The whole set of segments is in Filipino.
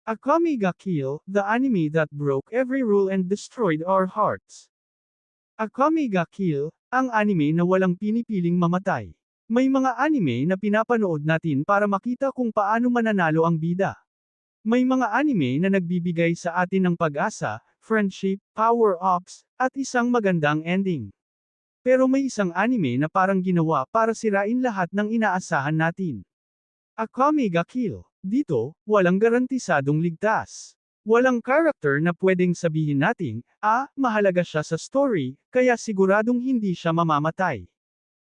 Akame ga Kill, the anime that broke every rule and destroyed our hearts. Akame ga Kill, ang anime na walang pinipiling mamatay. May mga anime na pinapanood natin para makita kung paano mananalo ang bida. May mga anime na nagbibigay sa atin ng pag-asa, friendship, power-ups, at isang magandang ending. Pero may isang anime na parang ginawa para sirain lahat ng inaasahan natin. Akame ga Kill. Dito, walang garantisadong ligtas. Walang character na pwedeng sabihin nating, mahalaga siya sa story, kaya siguradong hindi siya mamamatay.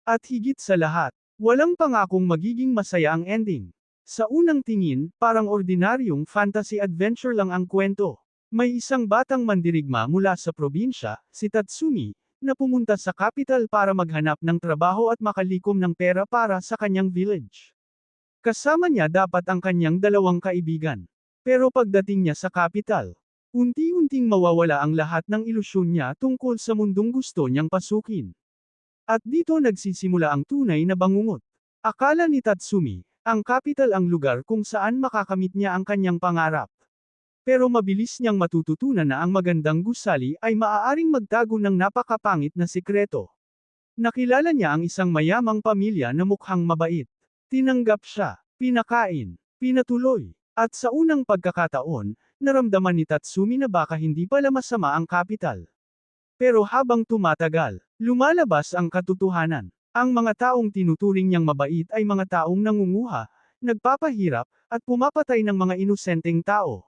At higit sa lahat, walang pangakong magiging masaya ang ending. Sa unang tingin, parang ordinaryong fantasy adventure lang ang kwento. May isang batang mandirigma mula sa probinsya, si Tatsumi, na pumunta sa capital para maghanap ng trabaho at makalikom ng pera para sa kanyang village. Kasama niya dapat ang kanyang dalawang kaibigan. Pero pagdating niya sa capital, unti-unting mawawala ang lahat ng ilusyon niya tungkol sa mundong gusto niyang pasukin. At dito nagsisimula ang tunay na bangungot. Akala ni Tatsumi, ang capital ang lugar kung saan makakamit niya ang kanyang pangarap. Pero mabilis niyang matututunan na ang magandang gusali ay maaaring magtago ng napakapangit na sikreto. Nakilala niya ang isang mayamang pamilya na mukhang mabait. Tinanggap siya, pinakain, pinatuloy, at sa unang pagkakataon, naramdaman ni Tatsumi na baka hindi pala masama ang kapital. Pero habang tumatagal, lumalabas ang katotohanan. Ang mga taong tinuturing niyang mabait ay mga taong nangunguha, nagpapahirap, at pumapatay ng mga inosenteng tao.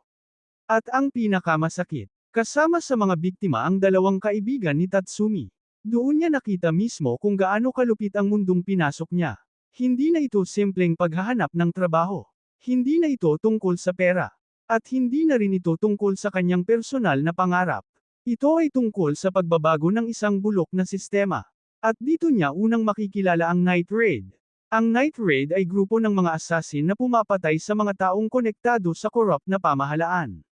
At ang pinakamasakit, kasama sa mga biktima ang dalawang kaibigan ni Tatsumi. Doon niya nakita mismo kung gaano kalupit ang mundong pinasok niya. Hindi na ito simpleng paghahanap ng trabaho. Hindi na ito tungkol sa pera. At hindi na rin ito tungkol sa kanyang personal na pangarap. Ito ay tungkol sa pagbabago ng isang bulok na sistema. At dito niya unang makikilala ang Night Raid. Ang Night Raid ay grupo ng mga assassin na pumapatay sa mga taong konektado sa corrupt na pamahalaan.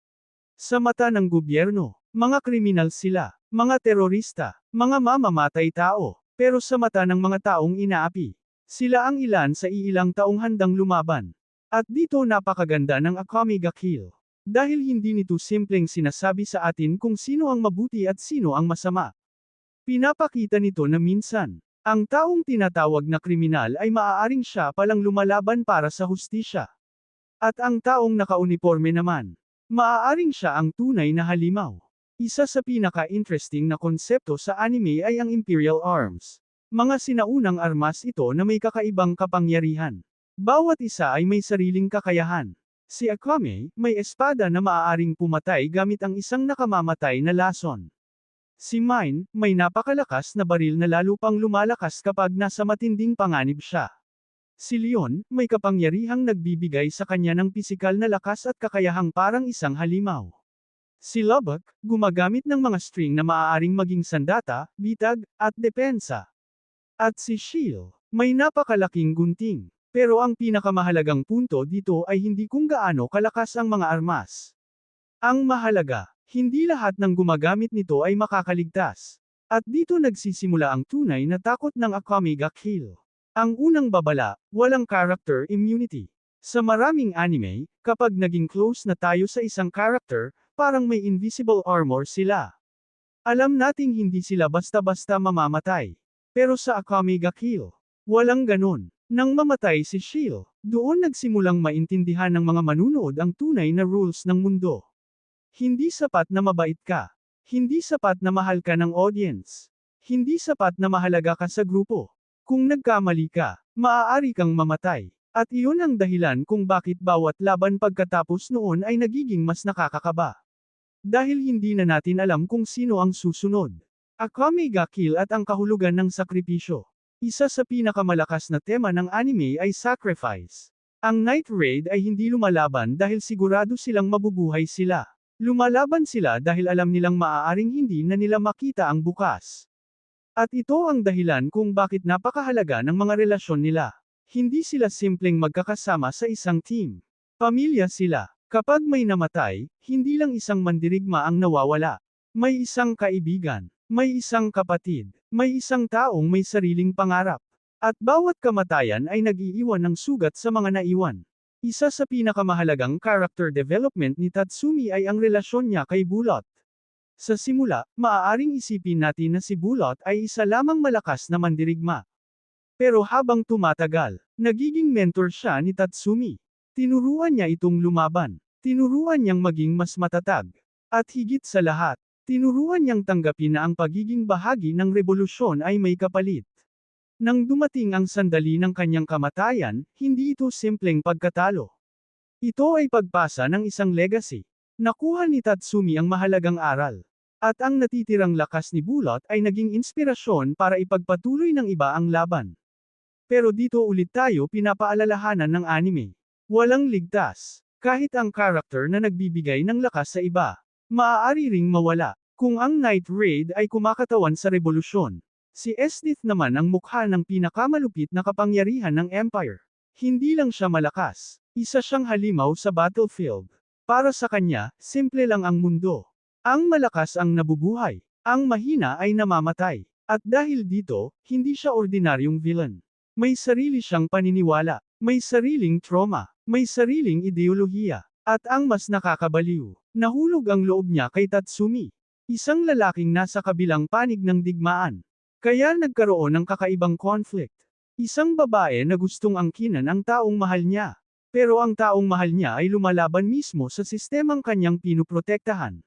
Sa mata ng gobyerno, mga kriminal sila, mga terorista, mga mamamatay tao. Pero sa mata ng mga taong inaapi, sila ang ilan sa iilang taong handang lumaban. At dito napakaganda ng Akame ga Kill. Dahil hindi nito simpleng sinasabi sa atin kung sino ang mabuti at sino ang masama. Pinapakita nito na minsan, ang taong tinatawag na kriminal ay maaaring siya palang lumalaban para sa hustisya. At ang taong nakauniporme naman, maaaring siya ang tunay na halimaw. Isa sa pinaka-interesting na konsepto sa anime ay ang Imperial Arms. Mga sinaunang armas ito na may kakaibang kapangyarihan. Bawat isa ay may sariling kakayahan. Si Akame, may espada na maaaring pumatay gamit ang isang nakamamatay na lason. Si Mine, may napakalakas na baril na lalo pang lumalakas kapag nasa matinding panganib siya. Si Leon, may kapangyarihang nagbibigay sa kanya ng pisikal na lakas at kakayahang parang isang halimaw. Si Lubbock, gumagamit ng mga string na maaaring maging sandata, bitag, at depensa. At si Shield, may napakalaking gunting. Pero ang pinakamahalagang punto dito ay hindi kung gaano kalakas ang mga armas. Ang mahalaga, hindi lahat ng gumagamit nito ay makakaligtas. At dito nagsisimula ang tunay na takot ng Akame ga Kill. Ang unang babala, walang character immunity. Sa maraming anime, kapag naging close na tayo sa isang character, parang may invisible armor sila. Alam nating hindi sila basta-basta mamamatay. Pero sa Akame ga Kill, walang ganon. Nang mamatay si Shield, doon nagsimulang maintindihan ng mga manunood ang tunay na rules ng mundo. Hindi sapat na mabait ka. Hindi sapat na mahal ka ng audience. Hindi sapat na mahalaga ka sa grupo. Kung nagkamali ka, maaari kang mamatay. At iyon ang dahilan kung bakit bawat laban pagkatapos noon ay nagiging mas nakakakaba. Dahil hindi na natin alam kung sino ang susunod. Akame ga Kill at ang kahulugan ng sakripisyo. Isa sa pinakamalakas na tema ng anime ay sacrifice. Ang Night Raid ay hindi lumalaban dahil sigurado silang mabubuhay sila. Lumalaban sila dahil alam nilang maaaring hindi na nila makita ang bukas. At ito ang dahilan kung bakit napakahalaga ng mga relasyon nila. Hindi sila simpleng magkakasama sa isang team. Pamilya sila. Kapag may namatay, hindi lang isang mandirigma ang nawawala. May isang kaibigan. May isang kapatid, may isang taong may sariling pangarap. At bawat kamatayan ay nag-iiwan ng sugat sa mga naiwan. Isa sa pinakamahalagang character development ni Tatsumi ay ang relasyon niya kay Bulot. Sa simula, maaaring isipin natin na si Bulot ay isa lamang malakas na mandirigma. Pero habang tumatagal, nagiging mentor siya ni Tatsumi. Tinuruan niya itong lumaban. Tinuruan niyang maging mas matatag. At higit sa lahat, tinuruan niyang tanggapin na ang pagiging bahagi ng revolusyon ay may kapalit. Nang dumating ang sandali ng kanyang kamatayan, hindi ito simpleng pagkatalo. Ito ay pagpasa ng isang legacy. Nakuha ni Tatsumi ang mahalagang aral. At ang natitirang lakas ni Bulot ay naging inspirasyon para ipagpatuloy ng iba ang laban. Pero dito ulit tayo pinapaalalahanan ng anime. Walang ligtas. Kahit ang karakter na nagbibigay ng lakas sa iba, maaari ring mawala. Kung ang Night Raid ay kumakatawan sa revolusyon, si Esdith naman ang mukha ng pinakamalupit na kapangyarihan ng Empire. Hindi lang siya malakas, isa siyang halimaw sa battlefield. Para sa kanya, simple lang ang mundo. Ang malakas ang nabubuhay, ang mahina ay namamatay. At dahil dito, hindi siya ordinaryong villain. May sarili siyang paniniwala, may sariling trauma, may sariling ideolohiya. At ang mas nakakabaliw, nahulog ang loob niya kay Tatsumi. Isang lalaking nasa kabilang panig ng digmaan. Kaya nagkaroon ng kakaibang conflict. Isang babae na gustong angkinan ang taong mahal niya. Pero ang taong mahal niya ay lumalaban mismo sa sistemang kanyang pinuprotektahan.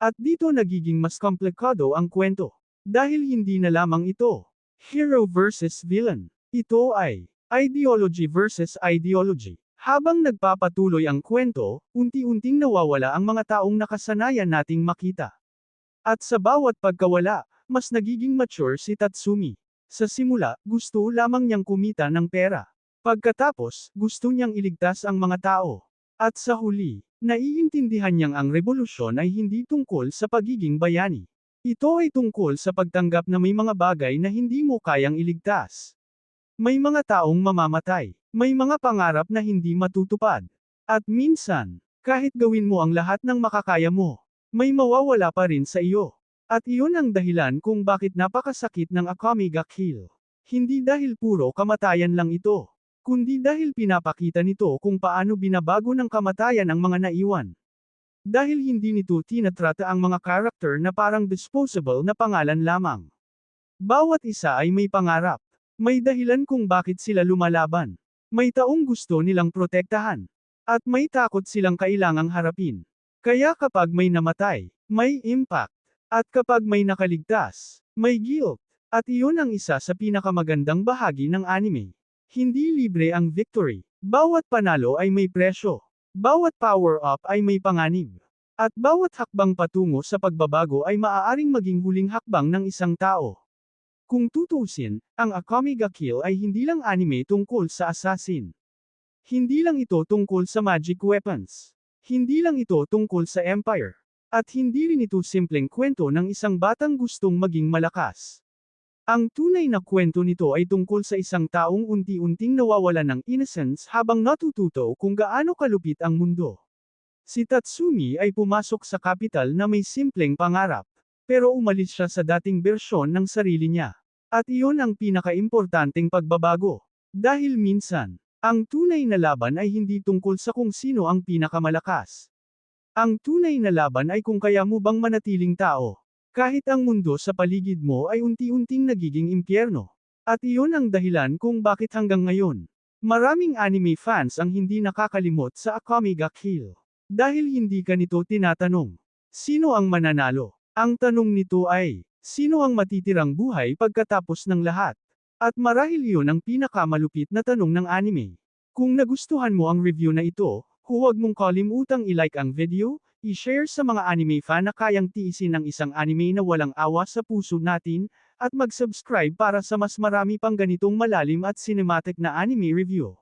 At dito nagiging mas komplikado ang kwento. Dahil hindi na lamang ito hero versus villain. Ito ay ideology versus ideology. Habang nagpapatuloy ang kwento, unti-unting nawawala ang mga taong nakasanayan nating makita. At sa bawat pagkawala, mas nagiging mature si Tatsumi. Sa simula, gusto lamang niyang kumita ng pera. Pagkatapos, gusto niyang iligtas ang mga tao. At sa huli, naiintindihan niyang ang revolusyon ay hindi tungkol sa pagiging bayani. Ito ay tungkol sa pagtanggap na may mga bagay na hindi mo kayang iligtas. May mga taong mamamatay. May mga pangarap na hindi matutupad. At minsan, kahit gawin mo ang lahat ng makakaya mo, may mawawala pa rin sa iyo. At iyon ang dahilan kung bakit napakasakit ng Akame ga Kill. Hindi dahil puro kamatayan lang ito, kundi dahil pinapakita nito kung paano binabago ng kamatayan ang mga naiwan. Dahil hindi nito tinatrata ang mga karakter na parang disposable na pangalan lamang. Bawat isa ay may pangarap. May dahilan kung bakit sila lumalaban. May taong gusto nilang protektahan. At may takot silang kailangang harapin. Kaya kapag may namatay, may impact. At kapag may nakaligtas, may guilt. At iyon ang isa sa pinakamagandang bahagi ng anime. Hindi libre ang victory. Bawat panalo ay may presyo. Bawat power-up ay may panganib. At bawat hakbang patungo sa pagbabago ay maaaring maging huling hakbang ng isang tao. Kung tutuusin, ang Akame ga Kill ay hindi lang anime tungkol sa assassin. Hindi lang ito tungkol sa magic weapons. Hindi lang ito tungkol sa empire. At hindi rin ito simpleng kwento ng isang batang gustong maging malakas. Ang tunay na kwento nito ay tungkol sa isang taong unti-unting nawawalan ng innocence habang natututo kung gaano kalupit ang mundo. Si Tatsumi ay pumasok sa kapital na may simpleng pangarap. Pero umalis siya sa dating bersyon ng sarili niya. At iyon ang pinakaimportanteng pagbabago. Dahil minsan, ang tunay na laban ay hindi tungkol sa kung sino ang pinakamalakas. Ang tunay na laban ay kung kaya mo bang manatiling tao. Kahit ang mundo sa paligid mo ay unti-unting nagiging impyerno. At iyon ang dahilan kung bakit hanggang ngayon, maraming anime fans ang hindi nakakalimot sa Akame ga Kill. Dahil hindi ka nito tinatanong, sino ang mananalo? Ang tanong nito ay, sino ang matitirang buhay pagkatapos ng lahat? At marahil iyon ang pinakamalupit na tanong ng anime. Kung nagustuhan mo ang review na ito, huwag mong kalimutang i-like ang video, i-share sa mga anime fan na kayang tiisin ang isang anime na walang awa sa puso natin, at mag-subscribe para sa mas marami pang ganitong malalim at cinematic na anime review.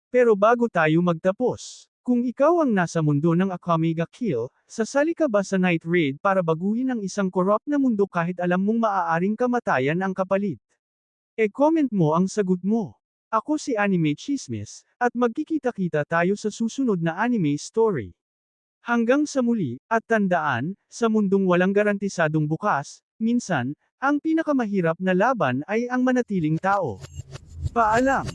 Pero bago tayo magtapos, kung ikaw ang nasa mundo ng Akame ga Kill, sasali ka ba sa Night Raid para baguhin ang isang corrupt na mundo kahit alam mong maaaring kamatayan ang kapalit? E-comment mo ang sagot mo. Ako si Anime Chismis, at magkikita-kita tayo sa susunod na anime story. Hanggang sa muli, at tandaan, sa mundong walang garantisadong bukas, minsan, ang pinakamahirap na laban ay ang manatiling tao. Paalam!